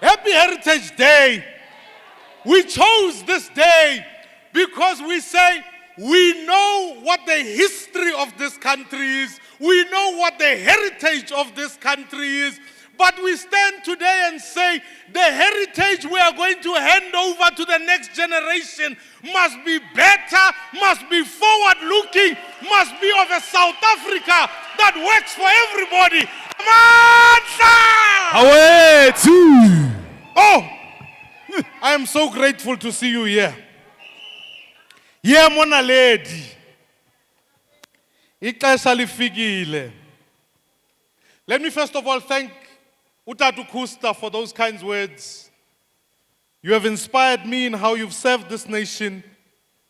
Happy Heritage Day. We chose this day because we say we know what the history of this country is. We know what the heritage of this country is. But we stand today and say the heritage we are going to hand over to the next generation must be better, must be forward-looking, must be of a South Africa that works for everybody. Away too. Oh, I am so grateful to see you here. Yeah, Mona Lady. Ixesha lifikile. Let me first of all thank Utatu Kusta for those kind words. You have inspired me in how you've served this nation.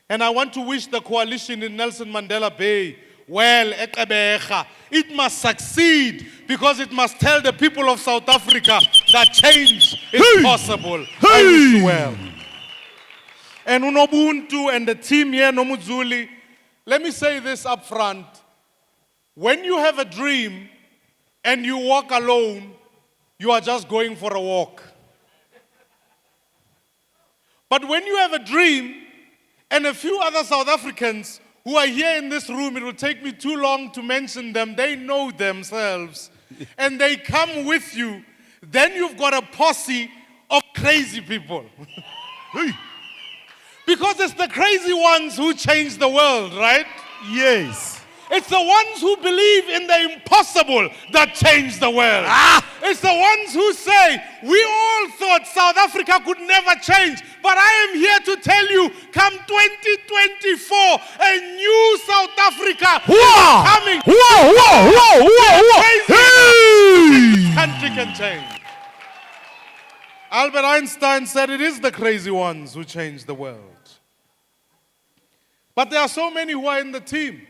And I want to wish the coalition in Nelson Mandela Bay well, Ekebecha. It must succeed because it must tell the people of South Africa that change is possible. I wish you well. And Ubuntu and the team here, Nomuzuli, let me say this up front. When you have a dream and you walk alone, you are just going for a walk. But when you have a dream and a few other South Africans who are here in this room, it will take me too long to mention them, they know themselves, and they come with you, then you've got a posse of crazy people. Because it's the crazy ones who change the world, right? Yes. It's the ones who believe in the impossible that change the world. It's the ones who say, we all thought South Africa could never change, but I am here to tell you, come 2024, a new South Africa is coming. This country can change. Albert Einstein said it is the crazy ones who change the world. But there are so many who are in the team.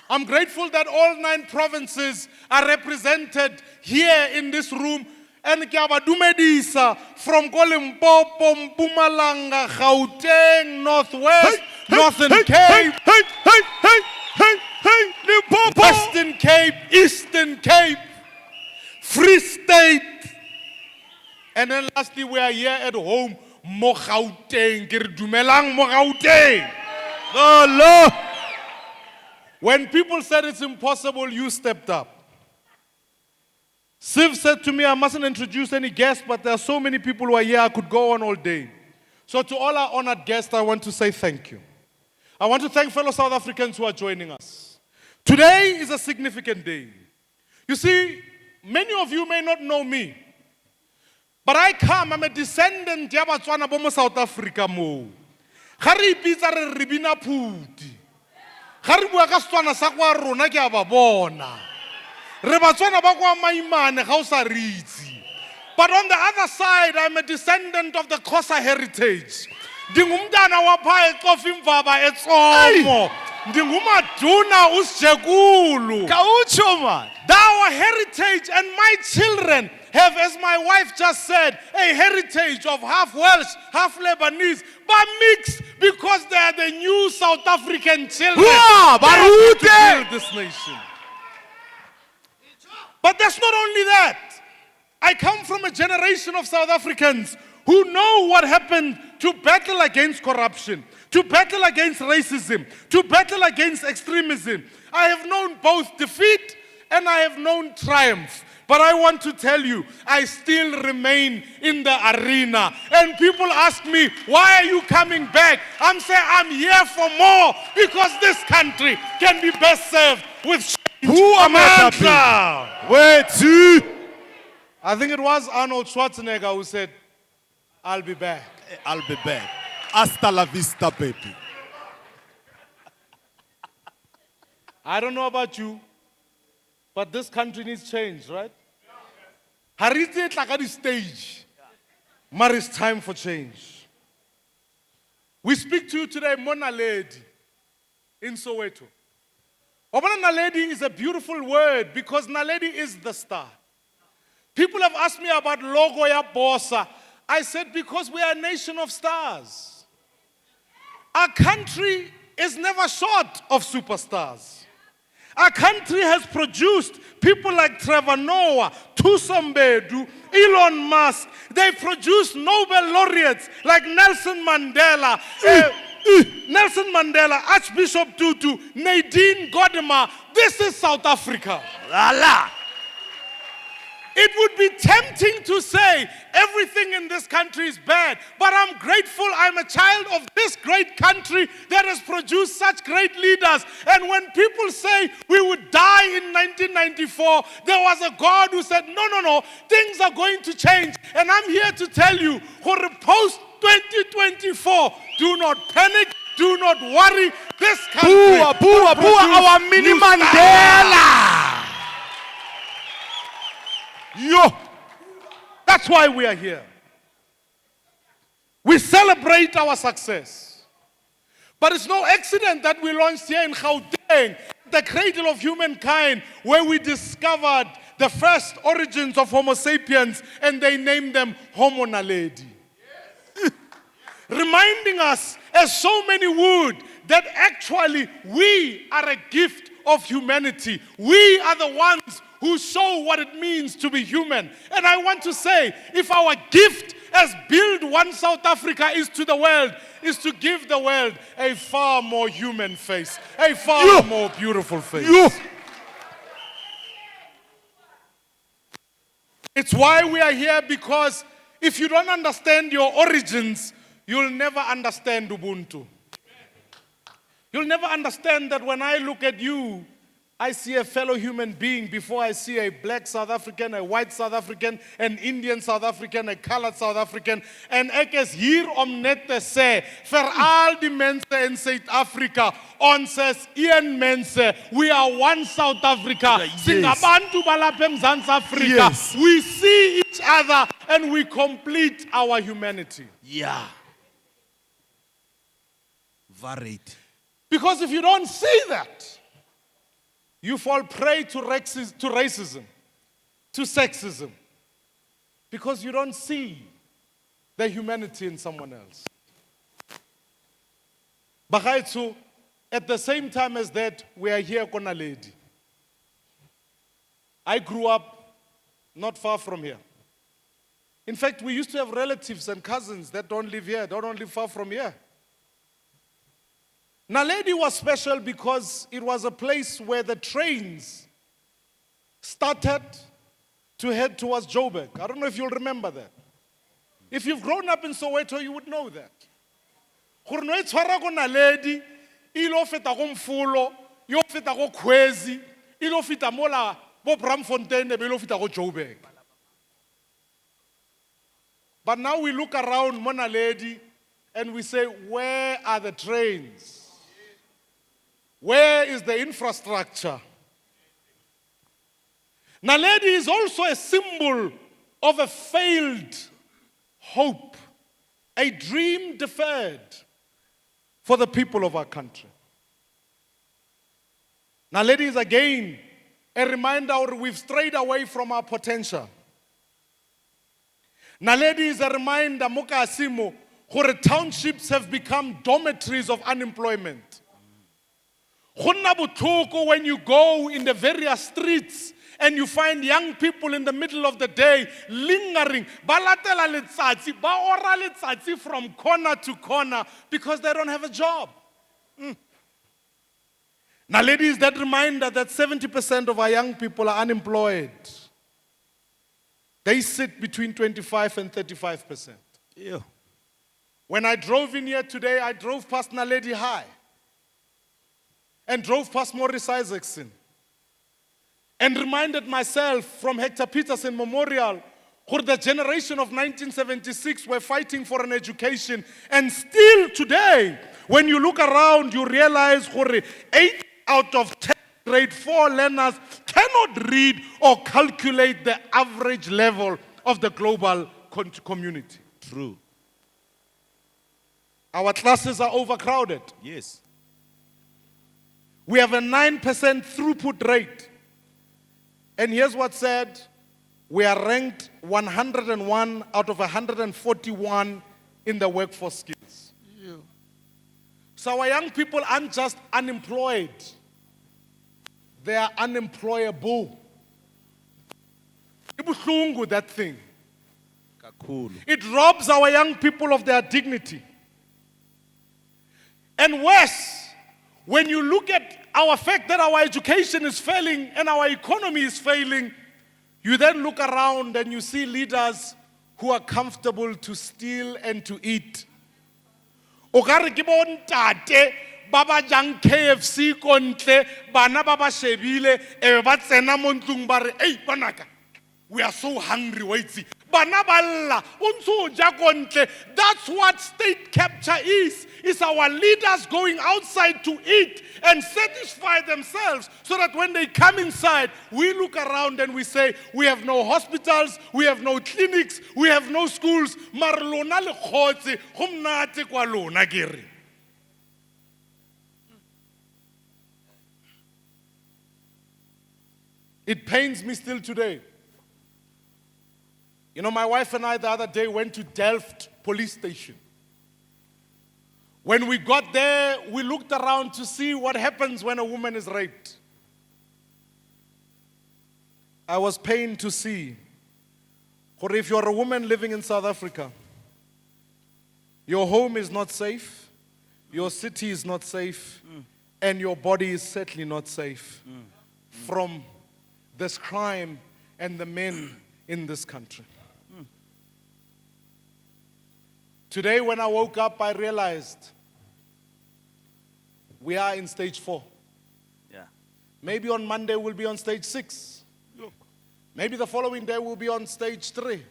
I'm grateful that all 9 provinces are represented here in this room. And Kiabadumedisa from Limpopo, Mpumalanga, Gauteng, Northwest, Northern Cape, Limpopo, Western Cape, Eastern Cape, Free State. And then lastly, we are here at home, Mo Gauteng, Dumelang Mo Gauteng. Oh, Lord. When people said it's impossible, you stepped up. Siv said to me, I mustn't introduce any guests, but there are so many people who are here, I could go on all day. So to all our honored guests, I want to say thank you. I want to thank fellow South Africans who are joining us. Today is a significant day. You see, many of you may not know me, but I'm a descendant of Batswana bomo South Africa mo. Gare ipitsa re ribina phuti. Gare bua ka Setswana sa kwa rona ke a ba bona. Re Batswana ba kwa Maimane ga o sa re itse. But on the other side, I'm a descendant of the Xhosa heritage. Ndingumntana wa pha eXofi Mvaba eTsomo. Ndingumaduna uSijekulu. Kaucho man. Our heritage and my children have, as my wife just said, a heritage of half Welsh, half Lebanese, but mixed because they are the new South African children. They build this nation. But that's not only that. I come from a generation of South Africans who know what happened to battle against corruption, to battle against racism, to battle against extremism. I have known both defeat and I have known triumph. But I want to tell you, I still remain in the arena. And people ask me, why are you coming back? I'm saying I'm here for more because this country can be best served with change. Who am I? Where to? I think it was Arnold Schwarzenegger who said, I'll be back. I'll be back. Hasta la vista, baby. I don't know about you, but this country needs change, right? Harite tlaka di stage. But it's time for change. We speak to you today, Mona Lady, in Soweto. Obana Naledi is a beautiful word because Naledi is the star. People have asked me about logo ya BOSA. I said because we are a nation of stars. Our country is never short of superstars. Our country has produced people like Trevor Noah, Mbedu, Elon Musk. They produced Nobel laureates like Nelson Mandela, Archbishop Tutu, Nadine Gordimer. This is South Africa. Allah. It would be tempting to say everything in this country is bad, but I'm grateful I'm a child of this great country that has produced such great leaders. And when people say we would die in 1994, there was a God who said, no, things are going to change. And I'm here to tell you, for post 2024, do not panic, do not worry. This country Poor, our mini Mandela. Yo, that's why we are here. We celebrate our success. But it's no accident that we launched here in Gauteng, the cradle of humankind, where we discovered the first origins of Homo sapiens, and they named them Homo naledi. Reminding us, as so many would, that actually we are a gift of humanity. We are the ones who show what it means to be human. And I want to say, if our gift as Build One South Africa is to the world, is to give the world a far more human face, a far more beautiful face. It's why we are here, because if you don't understand your origins, you'll never understand Ubuntu. You'll never understand that when I look at you, I see a fellow human being before I see a black South African, a white South African, an Indian South African, a colored South African. En ek is hier om net te sê, vir al die mense in Suid-Afrika, ons is een mense, we are one South Africa. Singabantu balapha eMzantsi Afrika. We see each other and we complete our humanity. Yeah. Varied. Because if you don't see that, you fall prey to racism, to sexism, because you don't see the humanity in someone else. Bagaitsu, at the same time as that, we are here kona lady. I grew up not far from here. In fact, we used to have relatives and cousins that don't live here, don't live far from here. Naledi was special because it was a place where the trains started to head towards Joburg. I don't know if you'll remember that. If you've grown up in Soweto, you would know that. Gore no e tshwara go Naledi, ilo feta go Mfulo, yo feta go Khwezi, ilo feta mola bo Bramfontein, be ilo feta go Joburg. But now we look around mo Naledi and we say, where are the trains? Where is the infrastructure? Naledi is also a symbol of a failed hope, a dream deferred for the people of our country. Naledi is again a reminder we've strayed away from our potential. Naledi is a reminder, Mokasimo, where townships have become dormitories of unemployment. When you go in the various streets and you find young people in the middle of the day lingering, from corner to corner because they don't have a job. Now, ladies, that reminder that 70% of our young people are unemployed. They sit between 25 and 35%. Yeah. When I drove in here today, I drove past Naledi High and drove past Maurice Isaacson and reminded myself from Hector Peterson Memorial, who the generation of 1976 were fighting for an education. And still today, when you look around, you realize 8 out of 10 grade 4 learners cannot read or calculate the average level of the global community. True. Our classes are overcrowded. Yes. We have a 9% throughput rate. And here's what's said. We are ranked 101 out of 141 in the workforce skills. Yeah. So our young people aren't just unemployed. they are unemployable. Ibuhlungu, that thing. Kakhulu. It robs our young people of their dignity. And worse, when you look at our fact that our education is failing and our economy is failing, you then look around and you see leaders who are comfortable to steal and to eat. Okare ke bontate ba ba jang KFC kontle bana ba ba shebile e ba tsena mo ntlong ba re ei banaka we are so hungry wait bana balla untso ja kontle. That's what state capture is our leaders going outside to eat and satisfy themselves so that when they come inside we look around and we say we have no hospitals, we have no clinics, we have no schools. Mar lona le khotse go mnate kwa lona kere. It pains me still today. You know, my wife and I the other day went to Delft police station. When we got there, we looked around to see what happens when a woman is raped. I was pained to see, or if you're a woman living in South Africa, your home is not safe, your city is not safe, and your body is certainly not safe from this crime and the men in this country. Today, when I woke up, I realized we are in stage 4. Yeah. Maybe on Monday we'll be on stage 6. Maybe the following day we'll be on stage 3.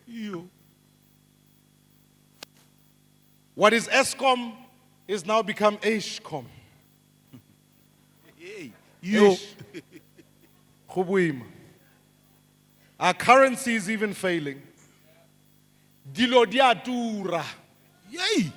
What is ESCOM is now become ESCOM. Eish. Go boima. Our currency is even failing. Dilo di a tura. Yay!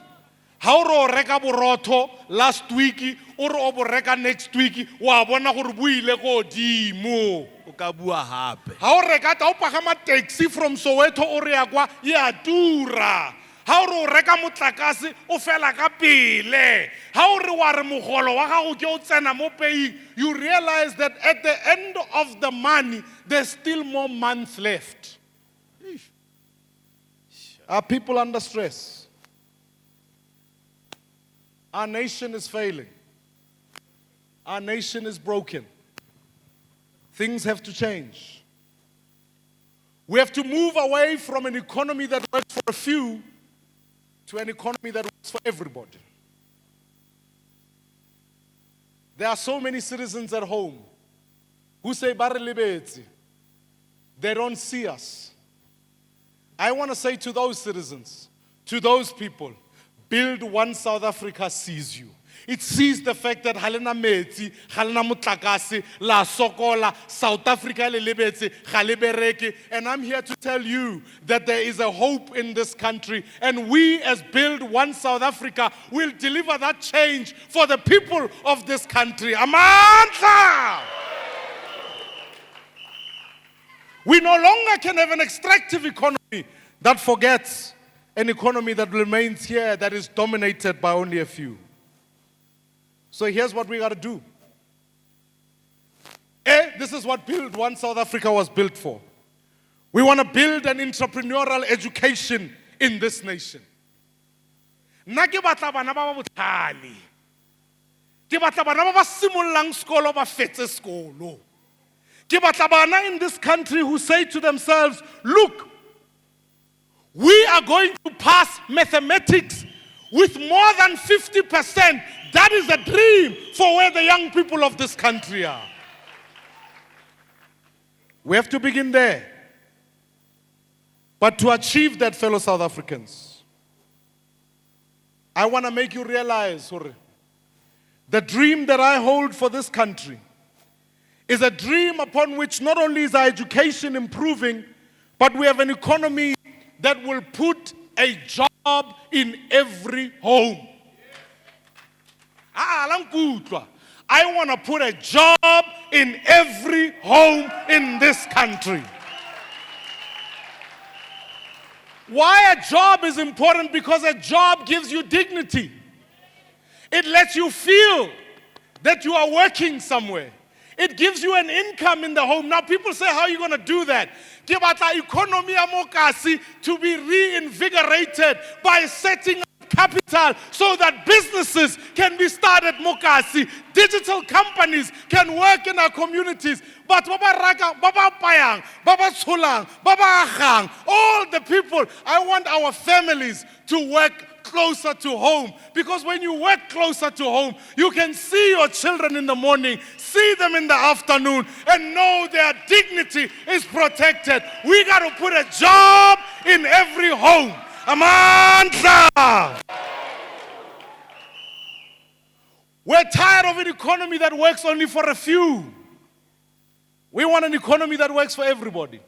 How ro reka borotho last week or o bo reka next week wa bona gore buile go dimo. O ka bua hape. How reka ta o pagama taxi from Soweto o re ya kwa ya tura. How ro reka motlakase o fela ka pele. How re wa re mogolo wa gago ke o tsena mo pay. You realize that at the end of the money there's still more months left. Are people under stress? Our nation is failing. Our nation is broken. Things have to change. We have to move away from an economy that works for a few to an economy that works for everybody. There are so many citizens at home who say, "Bare lebetse." They don't see us. I want to say to those citizens, to those people, build one South Africa sees you. It sees the fact that halena metsi, halena mutlakase, la sokola, South Africa le lebetse, ga le bereke. And I'm here to tell you that there is a hope in this country. And we as Build One South Africa will deliver that change for the people of this country. Amandla! We no longer can have an extractive economy that forgets an economy that remains here that is dominated by only a few. So here's what we got to do. This is what Build One South Africa was built for. We want to build an entrepreneurial education in this nation. Nna ke batla bana ba ba botlhale. Ke batla bana ba ba simollang sekolo ba fetse sekolo. Ke batla bana in this country who say to themselves, look, we are going to pass mathematics with more than 50%. That is a dream for where the young people of this country are. We have to begin there. But to achieve that, fellow South Africans, I want to make you realize, the dream that I hold for this country is a dream upon which not only is our education improving, but we have an economy that will put a job in every home. I want to put a job in every home in this country. Why a job is important? Because a job gives you dignity. It lets you feel that you are working somewhere. It gives you an income in the home. Now people say, how are you going to do that? Ke batla economy ya mo kasi to be reinvigorated by setting up capital so that businesses can be started mo kasi. Digital companies can work in our communities. But baba raka, baba payang, baba chulang, baba agang, all the people, I want our families to work closer to home. Because when you work closer to home, you can see your children in the morning, see them in the afternoon, and know their dignity is protected. We got to put a job in every home. Amandla! We're tired of an economy that works only for a few. We want an economy that works for everybody.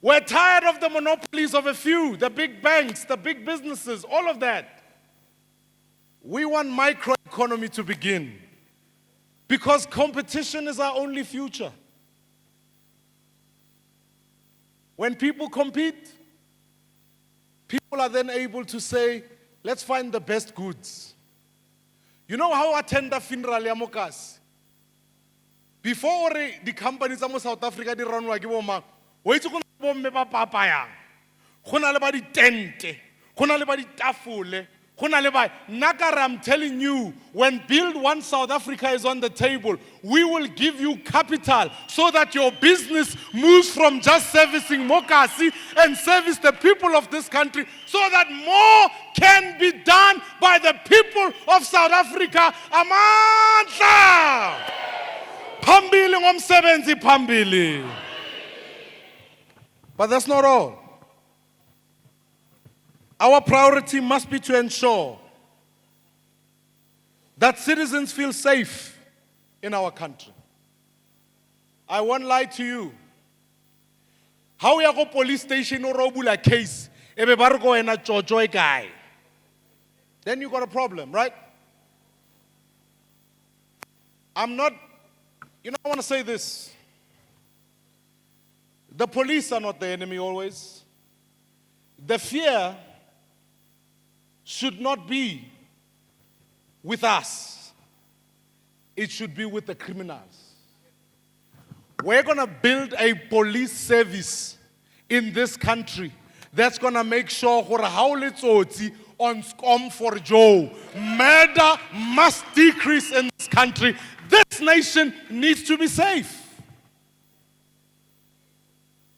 We're tired of the monopolies of a few, the big banks, the big businesses, all of that. We want microeconomy to begin because competition is our only future. When people compete, people are then able to say, let's find the best goods. You know how I attend a funeral ya mokasi? Before the companies in South Africa they run like bomang, we itse go na bomme ba papayang. Go na le ba di tente, go na le ba di tafole, go na le ba nakare. I'm telling you, when Build One South Africa is on the table, we will give you capital so that your business moves from just servicing Mokasi and service the people of this country so that more can be done by the people of South Africa. Amandla! Phambili ngomsebenzi phambili. But that's not all. Our priority must be to ensure that citizens feel safe in our country. I won't lie to you. How you go police station or robula case, ebe ba re go ena Jojo guy. Then you got a problem, right? I want to say this. The police are not the enemy always. The fear should not be with us. It should be with the criminals. We're going to build a police service in this country that's going to make sure on scum for Joe. Murder must decrease in this country. This nation needs to be safe.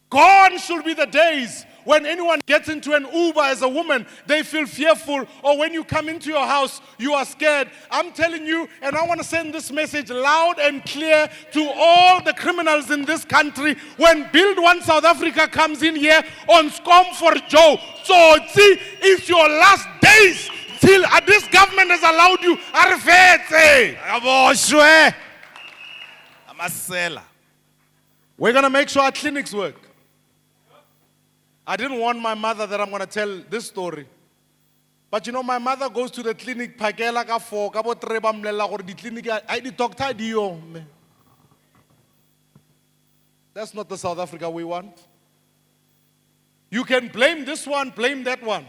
Gone should be the days when anyone gets into an Uber as a woman, they feel fearful, or when you come into your house, you are scared. I'm telling you, and I want to send this message loud and clear to all the criminals in this country. When Build One South Africa comes in here on scum for Joe, so see, it's your last days till this government has allowed you. We're going to make sure our clinics work. I didn't warn my mother that I'm going to tell this story. But you know, my mother goes to the clinic, that's not the South Africa we want. You can blame this one, blame that one.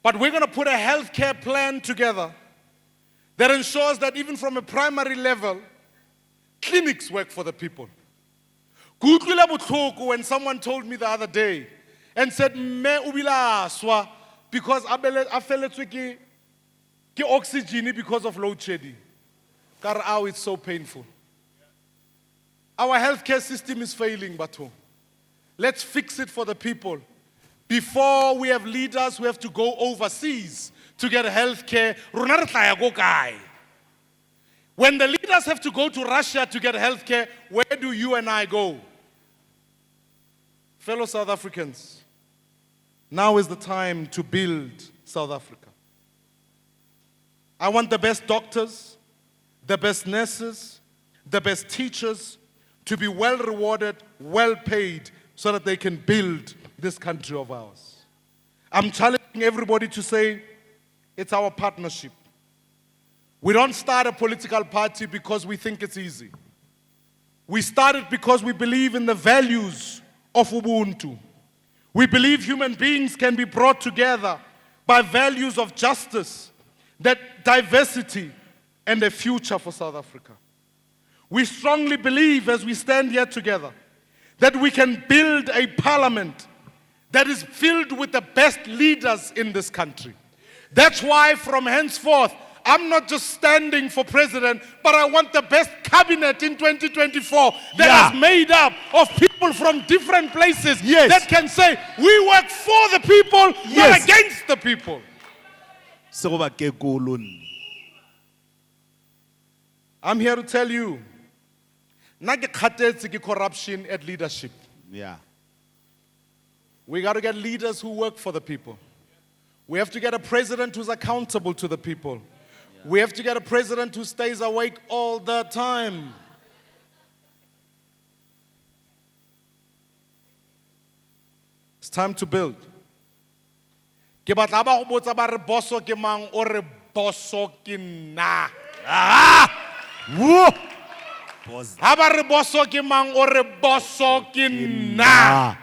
But we're going to put a healthcare plan together that ensures that even from a primary level, clinics work for the people. When someone told me the other day and said, "Me ubila swa because I fell ke oxygen because of load shedding." Karao, it's so painful. Our healthcare system is failing, Bato. Let's fix it for the people. Before we have leaders who have to go overseas to get healthcare, when the leaders have to go to Russia to get healthcare, where do you and I go? Fellow South Africans, now is the time to build South Africa. I want the best doctors, the best nurses, the best teachers to be well rewarded, well paid, so that they can build this country of ours. I'm challenging everybody to say, it's our partnership. We don't start a political party because we think it's easy. We start it because we believe in the values of Ubuntu. We believe human beings can be brought together by values of justice, that diversity, and a future for South Africa. We strongly believe as we stand here together that we can build a parliament that is filled with the best leaders in this country. That's why from henceforth, I'm not just standing for president, but I want the best cabinet in 2024 that is made up of people from different places that can say, we work for the people, not against the people. I'm here to tell you, corruption at leadership. Yeah. We got to get leaders who work for the people. We have to get a president who's accountable to the people. We have to get a president who stays awake all the time. It's time to build. Ke batla ba go botsa ba re boso ke mang o re boso ke nna. Whoa. Ha ba re boso ke mang o re boso ke nna.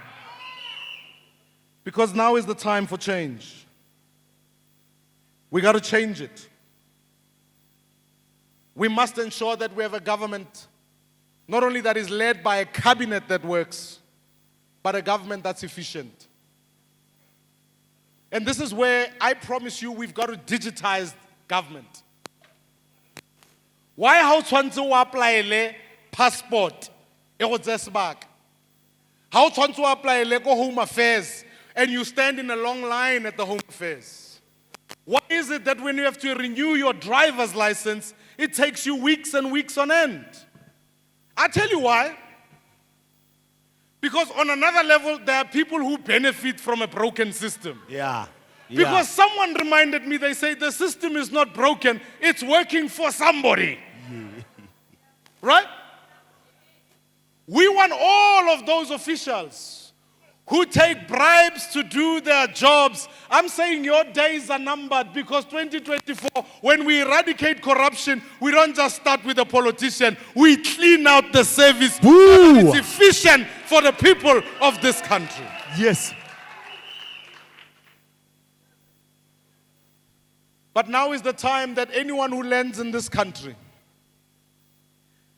Because now is the time for change. We got to change it. We must ensure that we have a government, not only that is led by a cabinet that works, but a government that's efficient. And this is where I promise you we've got to digitize government. Why how tshwantse o apply passport e go tse sebaka? How tshwantse o apply ko Home Affairs and you stand in a long line at the Home Affairs? Why is it that when you have to renew your driver's license, it takes you weeks and weeks on end? I tell you why. Because on another level, there are people who benefit from a broken system. Yeah. Because someone reminded me, they say the system is not broken, it's working for somebody. Right? We want all of those officials who take bribes to do their jobs. I'm saying your days are numbered, because 2024, when we eradicate corruption, we don't just start with a politician. We clean out the service so that it's efficient for the people of this country. Yes. But now is the time that anyone who lands in this country,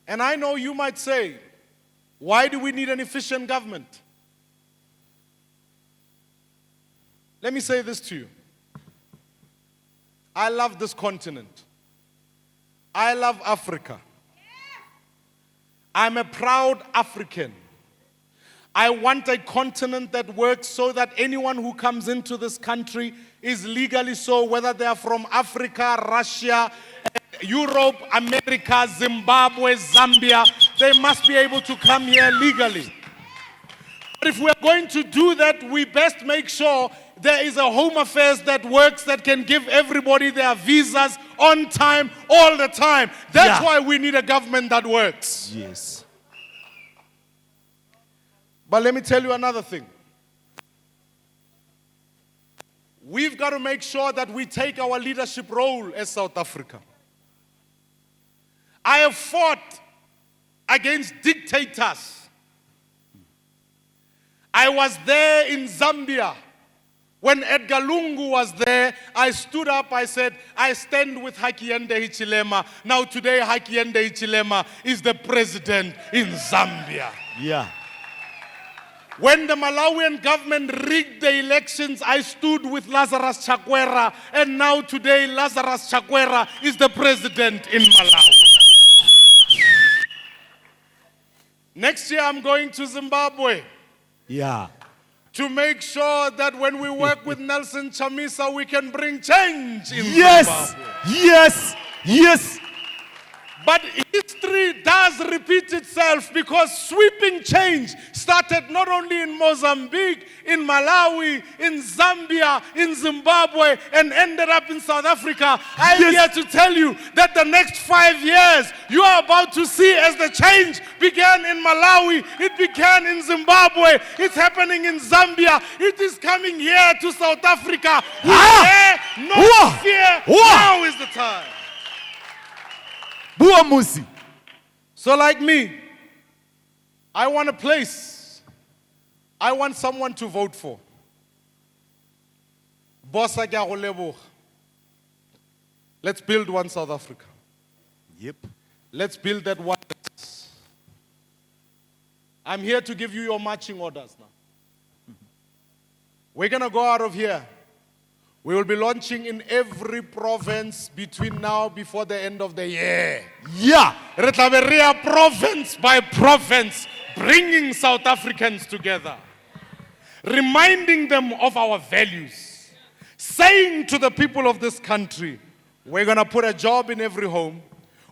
and I know you might say, why do we need an efficient government? Let me say this to you. I love this continent. I love Africa. I'm a proud African. I want a continent that works so that anyone who comes into this country is legally so, whether they are from Africa, Russia, Europe, America, Zimbabwe, Zambia, they must be able to come here legally. But if we're going to do that, we best make sure there is a Home Affairs that works, that can give everybody their visas on time, all the time. That's why we need a government that works. Yes. But let me tell you another thing. We've got to make sure that we take our leadership role as South Africa. I have fought against dictators. I was there in Zambia. When Edgar Lungu was there, I stood up, I said, I stand with Hakainde Hichilema. Now today, Hakainde Hichilema is the president in Zambia. Yeah. When the Malawian government rigged the elections, I stood with Lazarus Chakwera, and now today Lazarus Chakwera is the president in Malawi. Next year I'm going to Zimbabwe. Yeah. To make sure that when we work with Nelson Chamisa, we can bring change in Yes. Zimbabwe. Yes. Yes. But history does repeat itself, because sweeping change started not only in Mozambique, in Malawi, in Zambia, in Zimbabwe, and ended up in South Africa. I'm here to tell you that the next 5 years, you are about to see as the change began in Malawi, it began in Zimbabwe, it's happening in Zambia, it is coming here to South Africa. No fear, now is the time. Mmusi. So like me, I want a place. I want someone to vote for. BOSA ke a go leboga. Let's build one South Africa. Yep. Let's build that one that's I'm here to give you your marching orders now. We're going to go out of here. We will be launching in every province between now before the end of the year. Yeah. Re tla be re ya province by province, bringing South Africans together, reminding them of our values, saying to the people of this country, we're going to put a job in every home,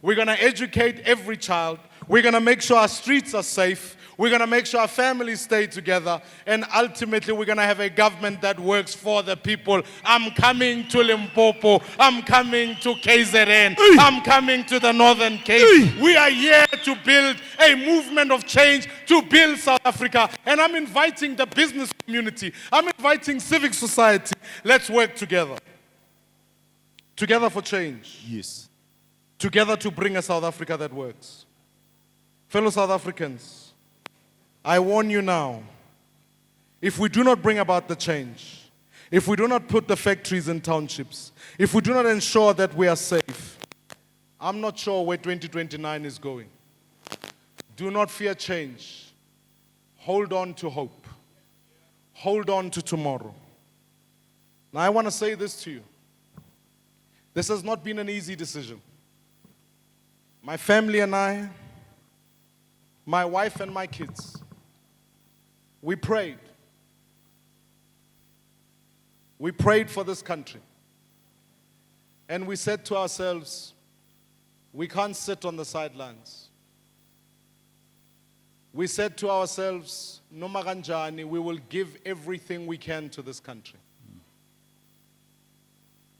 we're going to educate every child, we're going to make sure our streets are safe, we're going to make sure our families stay together, and ultimately we're going to have a government that works for the people. I'm coming to Limpopo, I'm coming to KZN, I'm coming to the Northern Cape. We are here to build a movement of change, to build South Africa, and I'm inviting the business community, I'm inviting civic society. Let's work together. Together for change. Yes. Together to bring a South Africa that works. Fellow South Africans, I warn you now, if we do not bring about the change, if we do not put the factories in townships, if we do not ensure that we are safe, I'm not sure where 2029 is going. Do not fear change. Hold on to hope. Hold on to tomorrow. Now I want to say this to you. This has not been an easy decision. My family and I, my wife and my kids, we prayed. We prayed for this country. And we said to ourselves, we can't sit on the sidelines. We said to ourselves, Noma kanjani, we will give everything we can to this country.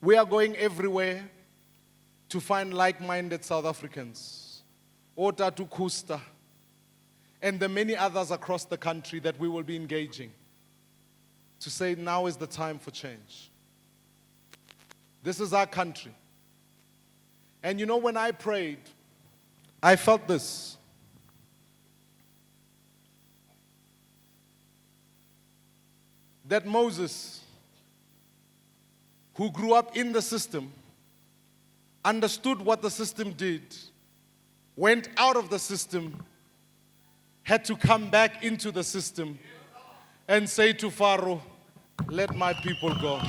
We are going everywhere to find like-minded South Africans, Otatu Kusta, and the many others across the country that we will be engaging to say now is the time for change. This is our country. And you know, when I prayed, I felt this. That Moses, who grew up in the system, understood what the system did, went out of the system, had to come back into the system and say to Pharaoh, let my people go.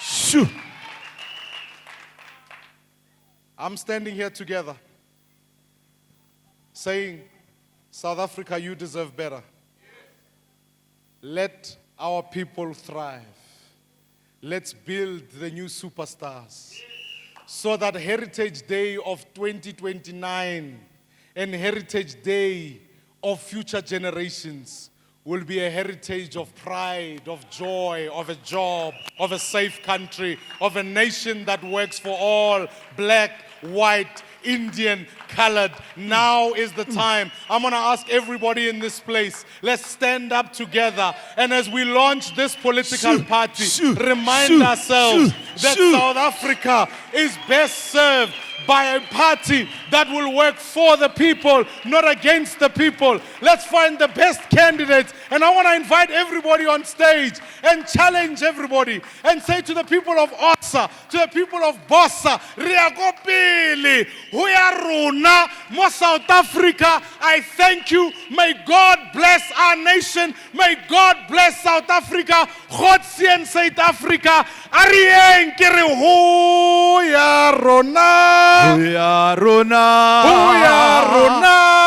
Shoo. I'm standing here together saying, South Africa, you deserve better. Let our people thrive. Let's build the new superstars so that Heritage Day of 2029 and Heritage Day of future generations will be a heritage of pride, of joy, of a job, of a safe country, of a nation that works for all, black, white, Indian, colored. Now is the time. I'm going to ask everybody in this place, let's stand up together. And as we launch this political party, remind ourselves that South Africa is best served by a party that will work for the people, not against the people. Let's find the best candidates. And I want to invite everybody on stage and challenge everybody and say to the people of OSA, to the people of BOSA, Riagopili, Huyaruna, Mo South Africa, I thank you. May God bless our nation. May God bless South Africa. Godsien South Africa. Arieng kere Huyaruna. We are Rona. Huyaruna.